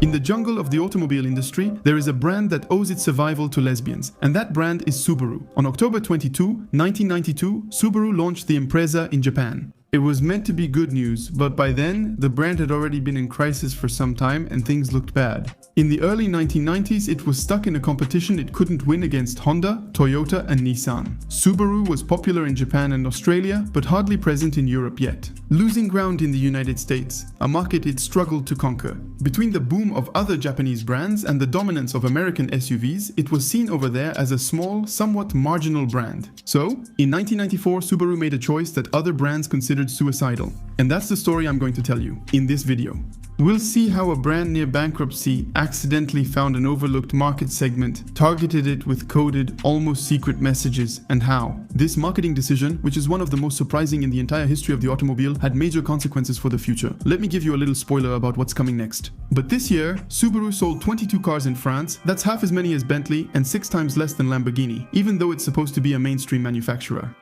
In the jungle of the automobile industry, there is a brand that owes its survival to lesbians, and that brand is Subaru. On October 22, 1992, Subaru launched the Impreza in Japan. It was meant to be good news, but by then, the brand had already been in crisis for some time and things looked bad. In the early 1990s, it was stuck in a competition it couldn't win against Honda, Toyota and Nissan. Subaru was popular in Japan and Australia, but hardly present in Europe yet. Losing ground in the United States, a market it struggled to conquer. Between the boom of other Japanese brands and the dominance of American SUVs, it was seen over there as a small, somewhat marginal brand. So, in 1994, Subaru made a choice that other brands considered suicidal. And that's the story I'm going to tell you in this video. We'll see how a brand near bankruptcy accidentally found an overlooked market segment, targeted it with coded, almost secret messages, and how this marketing decision, which is one of the most surprising in the entire history of the automobile, had major consequences for the future. Let me give you a little spoiler about what's coming next. But this year, Subaru sold 22 cars in France, that's half as many as Bentley and 6 times less than Lamborghini, even though it's supposed to be a mainstream manufacturer.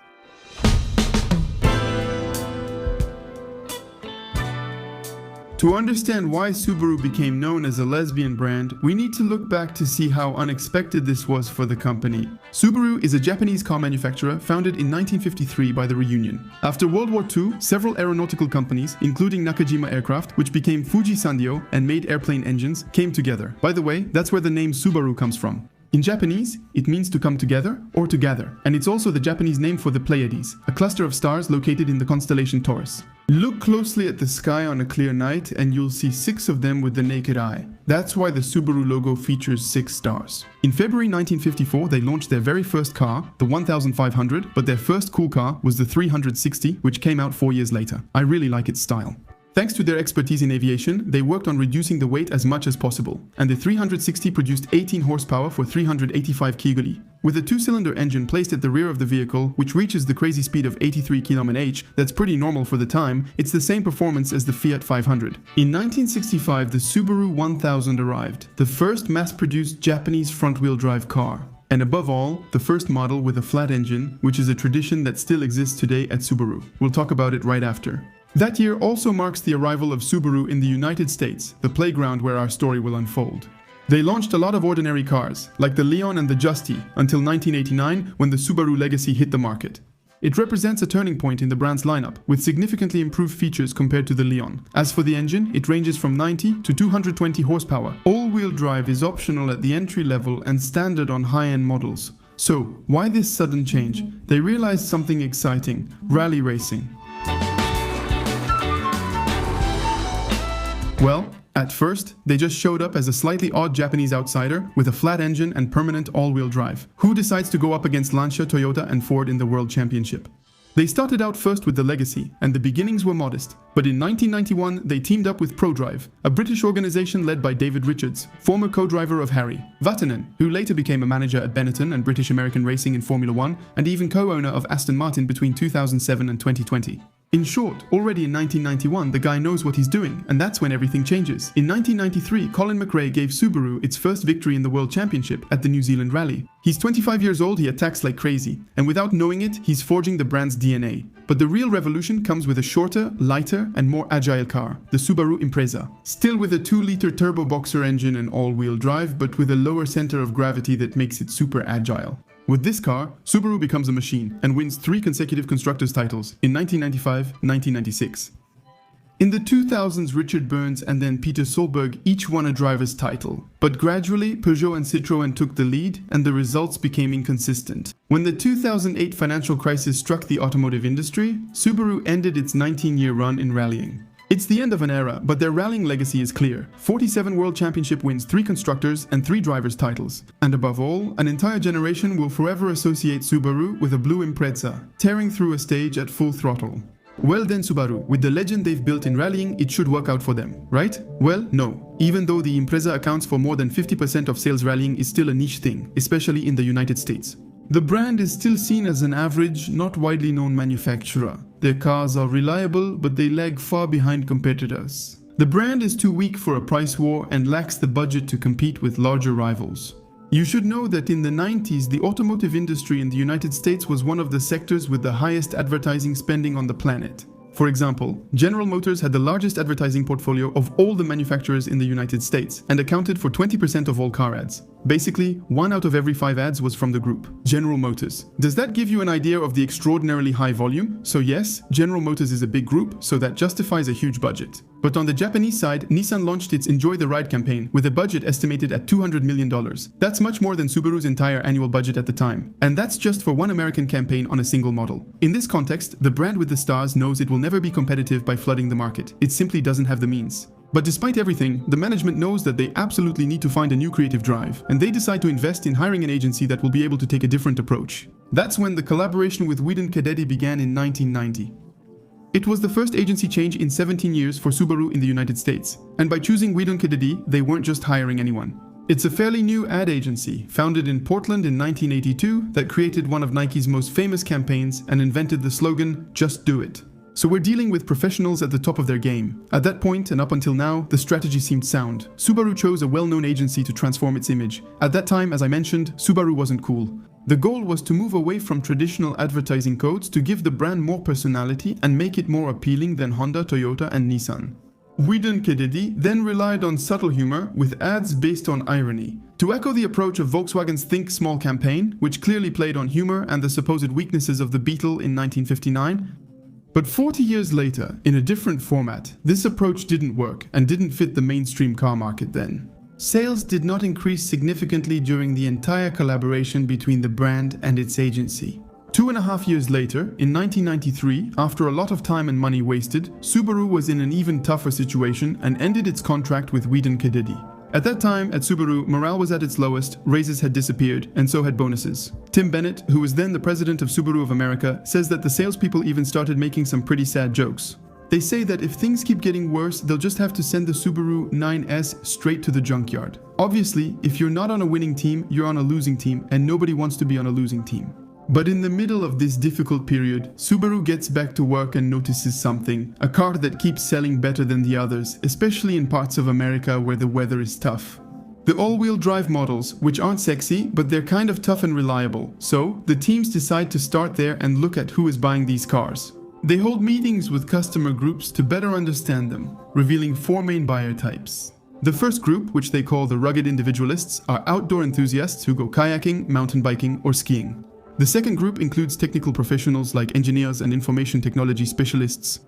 To understand why Subaru became known as a lesbian brand, we need to look back to see how unexpected this was for the company. Subaru is a Japanese car manufacturer founded in 1953 by the reunion. After World War II, several aeronautical companies, including Nakajima Aircraft, which became Fuji Sandio and made airplane engines, came together. By the way, that's where the name Subaru comes from. In Japanese, it means to come together or to gather, and it's also the Japanese name for the Pleiades, a cluster of stars located in the constellation Taurus. Look closely at the sky on a clear night and you'll see 6 of them with the naked eye. That's why the Subaru logo features 6 stars. In February 1954, they launched their very first car, the 1500, but their first cool car was the 360, which came out 4 years later. I really like its style. Thanks to their expertise in aviation, they worked on reducing the weight as much as possible, and the 360 produced 18 horsepower for 385 kg. With a 2-cylinder engine placed at the rear of the vehicle, which reaches the crazy speed of 83 km/h, that's pretty normal for the time, it's the same performance as the Fiat 500. In 1965, the Subaru 1000 arrived, the first mass-produced Japanese front-wheel drive car. And above all, the first model with a flat engine, which is a tradition that still exists today at Subaru. We'll talk about it right after. That year also marks the arrival of Subaru in the United States, the playground where our story will unfold. They launched a lot of ordinary cars, like the Leon and the Justy, until 1989 when the Subaru Legacy hit the market. It represents a turning point in the brand's lineup, with significantly improved features compared to the Leon. As for the engine, it ranges from 90 to 220 horsepower. All-wheel drive is optional at the entry level and standard on high-end models. So, why this sudden change? They realized something exciting: rally racing. Well, at first, they just showed up as a slightly odd Japanese outsider with a flat engine and permanent all-wheel drive. Who decides to go up against Lancia, Toyota and Ford in the World Championship? They started out first with the Legacy, and the beginnings were modest. But in 1991, they teamed up with ProDrive, a British organization led by David Richards, former co-driver of Harry Vatanen, who later became a manager at Benetton and British American Racing in Formula 1, and even co-owner of Aston Martin between 2007 and 2020. In short, already in 1991, the guy knows what he's doing, and that's when everything changes. In 1993, Colin McRae gave Subaru its first victory in the World Championship at the New Zealand Rally. He's 25 years old, he attacks like crazy, and without knowing it, he's forging the brand's DNA. But the real revolution comes with a shorter, lighter, and more agile car, the Subaru Impreza. Still with a 2-liter turbo boxer engine and all-wheel drive, but with a lower center of gravity that makes it super agile. With this car, Subaru becomes a machine and wins 3 consecutive constructors' titles in 1995, 1996. In the 2000s, Richard Burns and then Peter Solberg each won a driver's title. But gradually, Peugeot and Citroën took the lead and the results became inconsistent. When the 2008 financial crisis struck the automotive industry, Subaru ended its 19-year run in rallying. It's the end of an era, but their rallying legacy is clear. 47 World Championship wins, 3 constructors and 3 drivers' titles. And above all, an entire generation will forever associate Subaru with a blue Impreza, tearing through a stage at full throttle. Well then Subaru, with the legend they've built in rallying, it should work out for them, right? Well, no. Even though the Impreza accounts for more than 50% of sales, rallying is still a niche thing, especially in the United States. The brand is still seen as an average, not widely known manufacturer. Their cars are reliable, but they lag far behind competitors. The brand is too weak for a price war and lacks the budget to compete with larger rivals. You should know that in the 90s, the automotive industry in the United States was one of the sectors with the highest advertising spending on the planet. For example, General Motors had the largest advertising portfolio of all the manufacturers in the United States and accounted for 20% of all car ads. Basically, 1 out of every 5 ads was from the group, General Motors. Does that give you an idea of the extraordinarily high volume? So yes, General Motors is a big group, so that justifies a huge budget. But on the Japanese side, Nissan launched its Enjoy the Ride campaign with a budget estimated at $200 million. That's much more than Subaru's entire annual budget at the time. And that's just for one American campaign on a single model. In this context, the brand with the stars knows it will never be competitive by flooding the market. It simply doesn't have the means. But despite everything, the management knows that they absolutely need to find a new creative drive, and they decide to invest in hiring an agency that will be able to take a different approach. That's when the collaboration with Whedon Cadetti began in 1990. It was the first agency change in 17 years for Subaru in the United States, and by choosing Whedon Cadetti, they weren't just hiring anyone. It's a fairly new ad agency, founded in Portland in 1982, that created one of Nike's most famous campaigns and invented the slogan, "Just do it." So we're dealing with professionals at the top of their game. At that point, and up until now, the strategy seemed sound. Subaru chose a well-known agency to transform its image. At that time, as I mentioned, Subaru wasn't cool. The goal was to move away from traditional advertising codes to give the brand more personality and make it more appealing than Honda, Toyota, and Nissan. Whedon Cadetti then relied on subtle humor with ads based on irony. To echo the approach of Volkswagen's Think Small campaign, which clearly played on humor and the supposed weaknesses of the Beetle in 1959, but 40 years later, in a different format, this approach didn't work and didn't fit the mainstream car market then. Sales did not increase significantly during the entire collaboration between the brand and its agency. 2.5 years later, in 1993, after a lot of time and money wasted, Subaru was in an even tougher situation and ended its contract with Whedon Cadetti. At that time, at Subaru, morale was at its lowest, raises had disappeared, and so had bonuses. Tim Bennett, who was then the president of Subaru of America, says that the salespeople even started making some pretty sad jokes. They say that if things keep getting worse, they'll just have to send the Subaru 9S straight to the junkyard. Obviously, if you're not on a winning team, you're on a losing team, and nobody wants to be on a losing team. But in the middle of this difficult period, Subaru gets back to work and notices something. A car that keeps selling better than the others, especially in parts of America where the weather is tough. The all-wheel drive models, which aren't sexy, but they're kind of tough and reliable. So, the teams decide to start there and look at who is buying these cars. They hold meetings with customer groups to better understand them, revealing 4 main buyer types. The first group, which they call the rugged individualists, are outdoor enthusiasts who go kayaking, mountain biking, or skiing. The second group includes technical professionals like engineers and information technology specialists.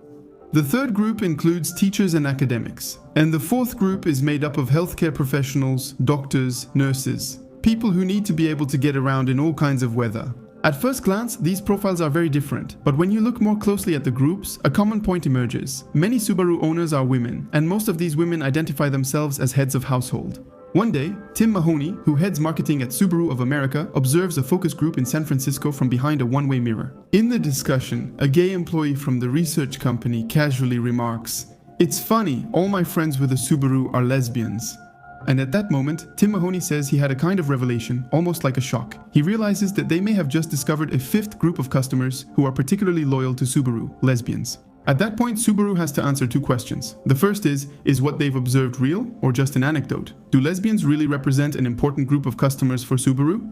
The third group includes teachers and academics. And the fourth group is made up of healthcare professionals, doctors, nurses, people who need to be able to get around in all kinds of weather. At first glance, these profiles are very different, but when you look more closely at the groups, a common point emerges. Many Subaru owners are women, and most of these women identify themselves as heads of household. One day, Tim Mahoney, who heads marketing at Subaru of America, observes a focus group in San Francisco from behind a one-way mirror. In the discussion, a gay employee from the research company casually remarks, "It's funny, all my friends with a Subaru are lesbians." And at that moment, Tim Mahoney says he had a kind of revelation, almost like a shock. He realizes that they may have just discovered a 5th group of customers who are particularly loyal to Subaru, lesbians. At that point, Subaru has to answer 2 questions. The first is what they've observed real or just an anecdote? Do lesbians really represent an important group of customers for Subaru?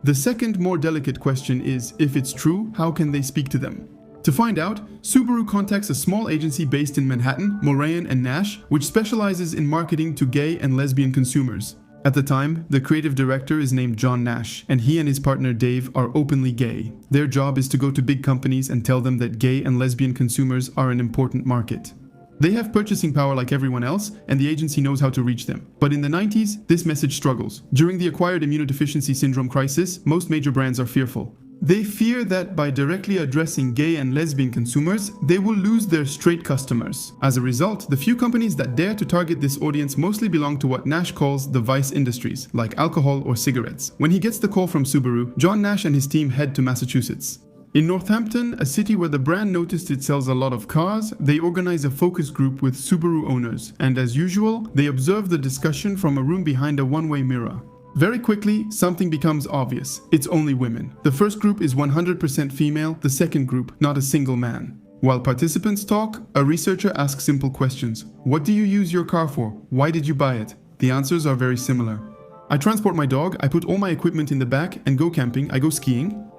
The second, more delicate question is, if it's true, how can they speak to them? To find out, Subaru contacts a small agency based in Manhattan, Morayan and Nash, which specializes in marketing to gay and lesbian consumers. At the time, the creative director is named John Nash, and he and his partner Dave are openly gay. Their job is to go to big companies and tell them that gay and lesbian consumers are an important market. They have purchasing power like everyone else, and the agency knows how to reach them. But in the 90s, this message struggles. During the acquired immunodeficiency syndrome crisis, most major brands are fearful. They fear that by directly addressing gay and lesbian consumers, they will lose their straight customers. As a result, the few companies that dare to target this audience mostly belong to what Nash calls the vice industries, like alcohol or cigarettes. When he gets the call from Subaru, John Nash and his team head to Massachusetts. In Northampton, a city where the brand noticed it sells a lot of cars, they organize a focus group with Subaru owners, and as usual, they observe the discussion from a room behind a one-way mirror. Very quickly, something becomes obvious. It's only women. The first group is 100% female, the second group, not a single man. While participants talk, a researcher asks simple questions. What do you use your car for? Why did you buy it? The answers are very similar. I transport my dog, I put all my equipment in the back and go camping, I go skiing.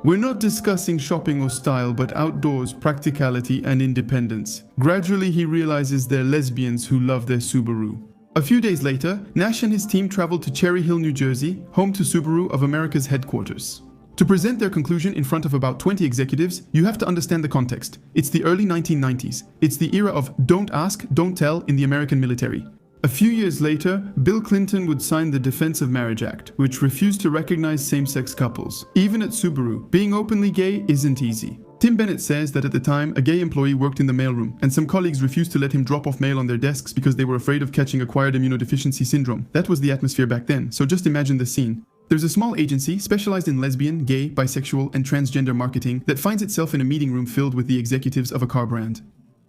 We're not discussing shopping or style, but outdoors, practicality, and independence. Gradually, he realizes they're lesbians who love their Subaru. A few days later, Nash and his team traveled to Cherry Hill, New Jersey, home to Subaru of America's headquarters. To present their conclusion in front of about 20 executives, you have to understand the context. It's the early 1990s. It's the era of don't ask, don't tell in the American military. A few years later, Bill Clinton would sign the Defense of Marriage Act, which refused to recognize same-sex couples. Even at Subaru, being openly gay isn't easy. Tim Bennett says that at the time, a gay employee worked in the mailroom, and some colleagues refused to let him drop off mail on their desks because they were afraid of catching acquired immunodeficiency syndrome. That was the atmosphere back then, so just imagine the scene. There's a small agency specialized in lesbian, gay, bisexual, and transgender marketing that finds itself in a meeting room filled with the executives of a car brand.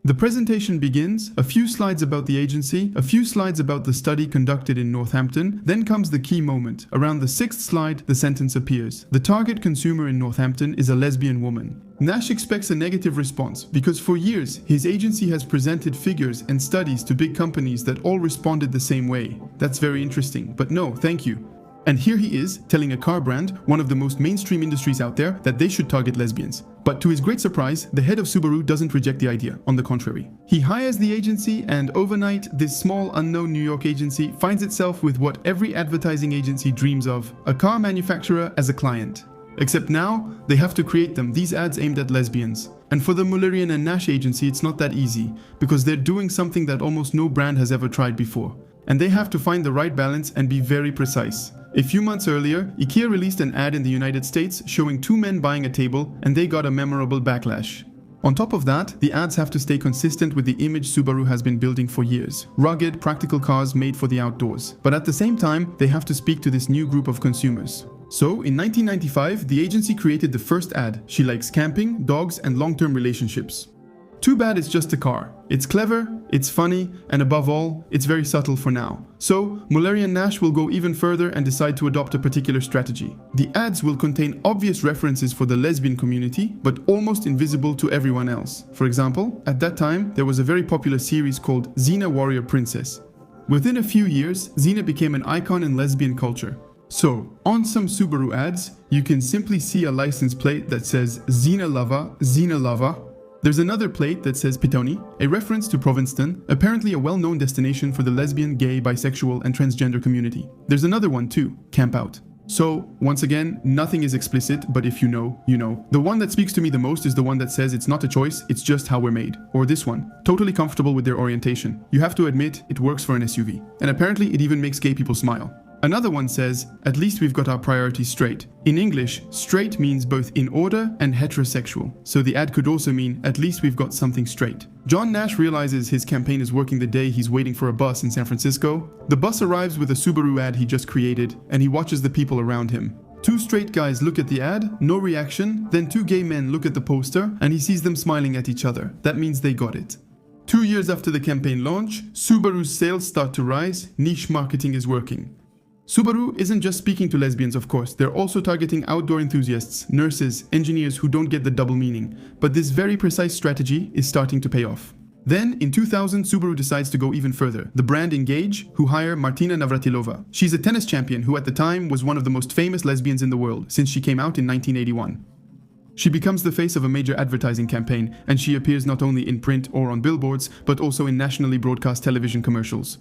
The presentation begins, a few slides about the agency, a few slides about the study conducted in Northampton, then comes the key moment. Around the 6th slide, the sentence appears. The target consumer in Northampton is a lesbian woman. Nash expects a negative response because for years, his agency has presented figures and studies to big companies that all responded the same way. That's very interesting, but no, thank you. And here he is, telling a car brand, one of the most mainstream industries out there, that they should target lesbians. But to his great surprise, the head of Subaru doesn't reject the idea, on the contrary. He hires the agency, and overnight, this small unknown New York agency finds itself with what every advertising agency dreams of, a car manufacturer as a client. Except now, they have to create them, these ads aimed at lesbians. And for the Mullerian and Nash agency, it's not that easy, because they're doing something that almost no brand has ever tried before. And they have to find the right balance and be very precise. A few months earlier, IKEA released an ad in the United States showing two men buying a table, and they got a memorable backlash. On top of that, the ads have to stay consistent with the image Subaru has been building for years. Rugged, practical cars made for the outdoors. But at the same time, they have to speak to this new group of consumers. So, in 1995, the agency created the first ad. She likes camping, dogs, and long-term relationships. Too bad it's just a car. It's clever, it's funny, and above all, it's very subtle for now. So, Mullerian and Nash will go even further and decide to adopt a particular strategy. The ads will contain obvious references for the lesbian community, but almost invisible to everyone else. For example, at that time, there was a very popular series called Xena Warrior Princess. Within a few years, Xena became an icon in lesbian culture. So, on some Subaru ads, you can simply see a license plate that says Xena Lover, Xena Lover. There's another plate that says Pitoni, a reference to Provincetown, apparently a well-known destination for the lesbian, gay, bisexual, and transgender community. There's another one too, Camp Out. So, once again, nothing is explicit, but if you know, you know. The one that speaks to me the most is the one that says it's not a choice, it's just how we're made. Or this one, totally comfortable with their orientation. You have to admit, it works for an SUV. And apparently it even makes gay people smile. Another one says, at least we've got our priorities straight. In English, straight means both in order and heterosexual. So the ad could also mean, at least we've got something straight. John Nash realizes his campaign is working the day he's waiting for a bus in San Francisco. The bus arrives with a Subaru ad he just created, and he watches the people around him. Two straight guys look at the ad, no reaction, then two gay men look at the poster, and he sees them smiling at each other. That means they got it. 2 years after the campaign launch, Subaru's sales start to rise, niche marketing is working. Subaru isn't just speaking to lesbians, of course, they're also targeting outdoor enthusiasts, nurses, engineers who don't get the double meaning. But this very precise strategy is starting to pay off. Then, in 2000, Subaru decides to go even further. The brand Engage, who hire Martina Navratilova. She's a tennis champion who at the time was one of the most famous lesbians in the world, since she came out in 1981. She becomes the face of a major advertising campaign, and she appears not only in print or on billboards, but also in nationally broadcast television commercials.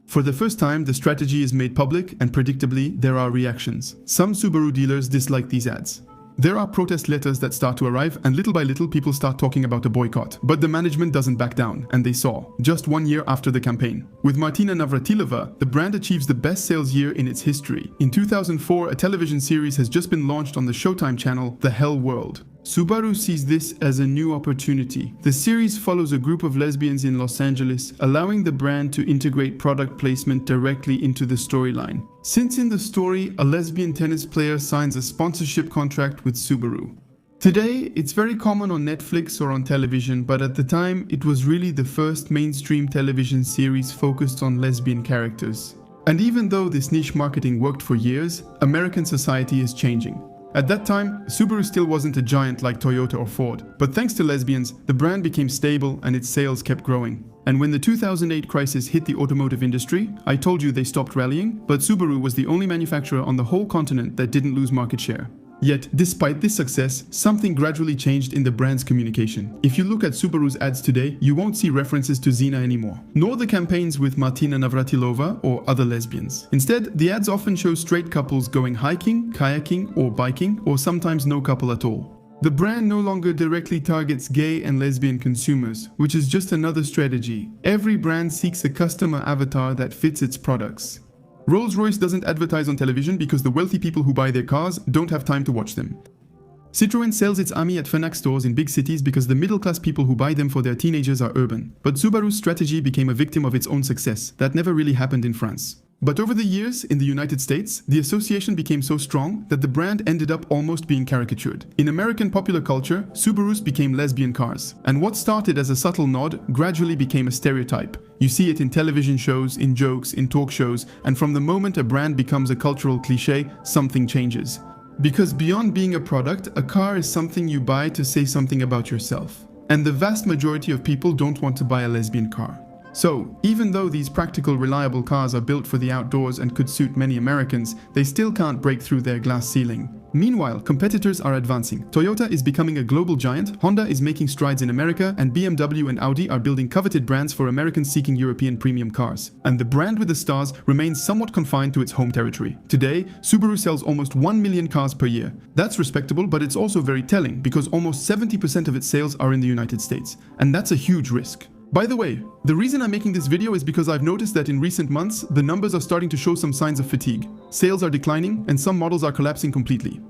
For the first time, the strategy is made public, and predictably, there are reactions. Some Subaru dealers dislike these ads. There are protest letters that start to arrive, and little by little people start talking about a boycott. But the management doesn't back down, and they saw, just 1 year after the campaign. With Martina Navratilova, the brand achieves the best sales year in its history. In 2004, a television series has just been launched on the Showtime channel, The Hell World. Subaru sees this as a new opportunity. The series follows a group of lesbians in Los Angeles, allowing the brand to integrate product placement directly into the storyline. Since in the story, a lesbian tennis player signs a sponsorship contract with Subaru. Today, it's very common on Netflix or on television, but at the time, it was really the first mainstream television series focused on lesbian characters. And even though this niche marketing worked for years, American society is changing. At that time, Subaru still wasn't a giant like Toyota or Ford, but thanks to Lesbians, the brand became stable and its sales kept growing. And when the 2008 crisis hit the automotive industry, I told you they stopped rallying, but Subaru was the only manufacturer on the whole continent that didn't lose market share. Yet, despite this success, something gradually changed in the brand's communication. If you look at Subaru's ads today, you won't see references to Xena anymore, nor the campaigns with Martina Navratilova or other lesbians. Instead, the ads often show straight couples going hiking, kayaking, or biking, or sometimes no couple at all. The brand no longer directly targets gay and lesbian consumers, which is just another strategy. Every brand seeks a customer avatar that fits its products. Rolls-Royce doesn't advertise on television because the wealthy people who buy their cars don't have time to watch them. Citroën sells its Ami at Fnac stores in big cities because the middle-class people who buy them for their teenagers are urban. But Subaru's strategy became a victim of its own success. That never really happened in France. But over the years, in the United States, the association became so strong that the brand ended up almost being caricatured. In American popular culture, Subarus became lesbian cars. And what started as a subtle nod gradually became a stereotype. You see it in television shows, in jokes, in talk shows, and from the moment a brand becomes a cultural cliché, something changes. Because beyond being a product, a car is something you buy to say something about yourself. And the vast majority of people don't want to buy a lesbian car. So, even though these practical, reliable cars are built for the outdoors and could suit many Americans, they still can't break through their glass ceiling. Meanwhile, competitors are advancing. Toyota is becoming a global giant, Honda is making strides in America, and BMW and Audi are building coveted brands for Americans seeking European premium cars. And the brand with the stars remains somewhat confined to its home territory. Today, Subaru sells almost 1 million cars per year. That's respectable, but it's also very telling, because almost 70% of its sales are in the United States. And that's a huge risk. By the way, the reason I'm making this video is because I've noticed that in recent months, the numbers are starting to show some signs of fatigue. Sales are declining, and some models are collapsing completely.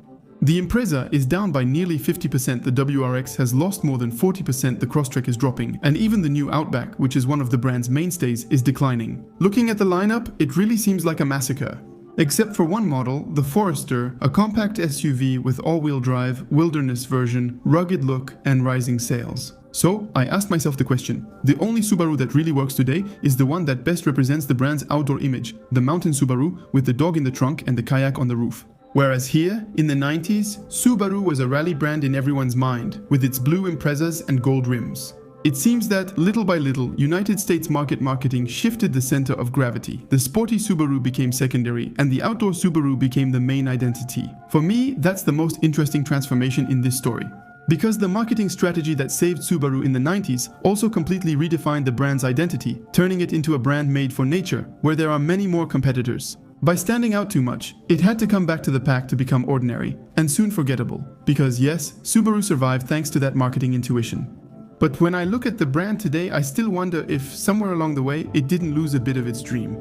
The Impreza is down by nearly 50%, the WRX has lost more than 40%, the Crosstrek is dropping, and even the new Outback, which is one of the brand's mainstays, is declining. Looking at the lineup, it really seems like a massacre. Except for one model, the Forester, a compact SUV with all-wheel drive, wilderness version, rugged look, and rising sales. So, I asked myself the question, the only Subaru that really works today is the one that best represents the brand's outdoor image, the mountain Subaru with the dog in the trunk and the kayak on the roof. Whereas here, in the 90s, Subaru was a rally brand in everyone's mind, with its blue Imprezas and gold rims. It seems that, little by little, United States marketing shifted the center of gravity. The sporty Subaru became secondary, and the outdoor Subaru became the main identity. For me, that's the most interesting transformation in this story. Because the marketing strategy that saved Subaru in the 90s also completely redefined the brand's identity, turning it into a brand made for nature, where there are many more competitors. By standing out too much, it had to come back to the pack to become ordinary, and soon forgettable. Because yes, Subaru survived thanks to that marketing intuition. But when I look at the brand today, I still wonder if, somewhere along the way, it didn't lose a bit of its dream.